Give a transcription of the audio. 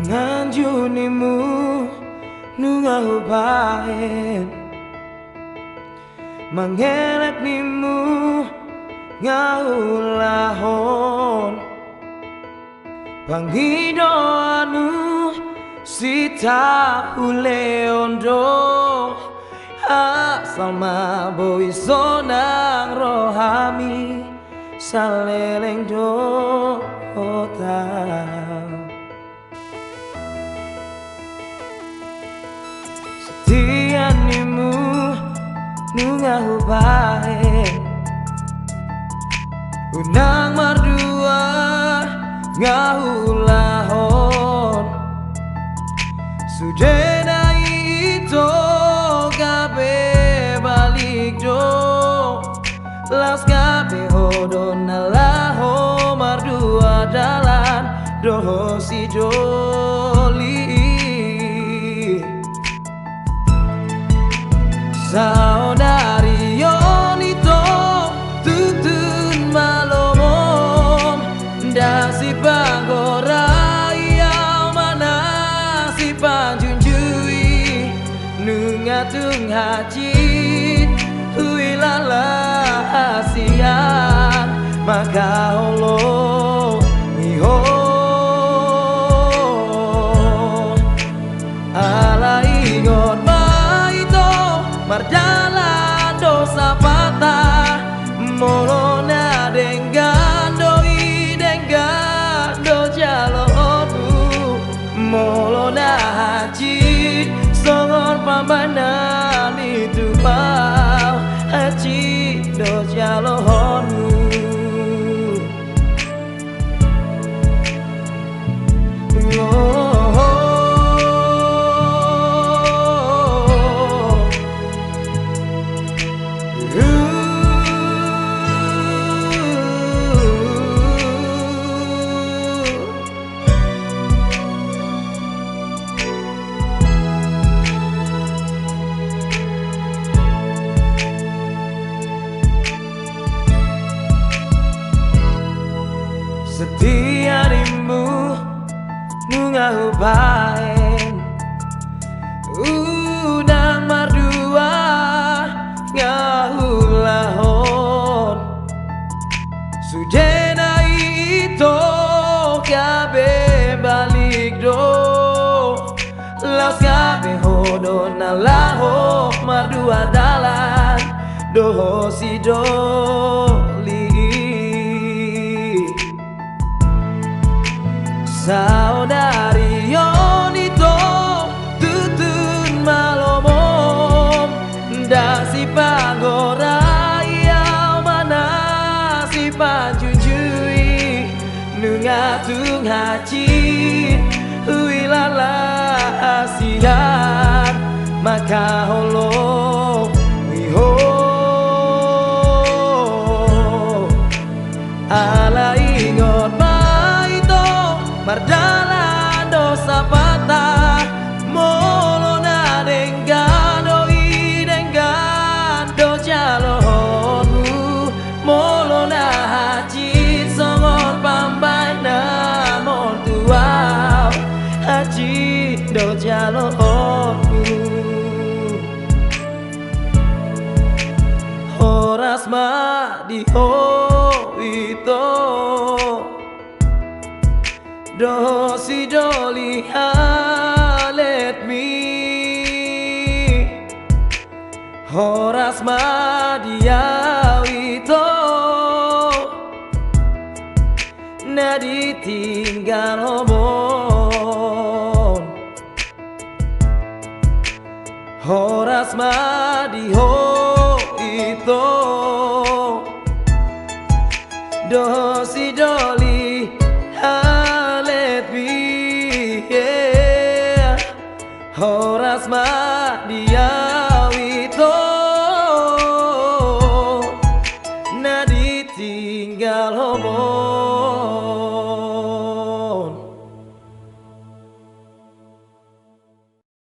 Nganjunimu nungahubain mangelak nimu ngahulahon panghidoanu sita huleondo asal maboi sonang rohami saleleng dota setianimu nungahubain unang mardua ngahulahon sudena itu gabe balik do las gabe hodon alaho mardua dalan doho si joli saudari yonito tutun malomom dasi pagora yang mana si panjunjui nungatung hajit huilala asian maka Allah iho ala ingot mardalan dosa patah molona denggando jalonu molona haji songon pambanan itu mau haji do jalonu setianimu nungahubain udang mardua ngahulahon sujena itu gabe balik do las gabe hodon alaho mardua dalan doho si doli saudari yonito tutun malomom dasi pagora yang mana si panjunjui nungatung haji huilala asian maka Allah iho ala ingot mardalan dosa patah molona denggando jalonu molona haji songon pambana mon tuau haji do jalonu horas ma di ho itu dosi doli halet mi horas madia wito nadi tinggal homon horas madiho itu dosi doli horas madia wito nadi tinggal homo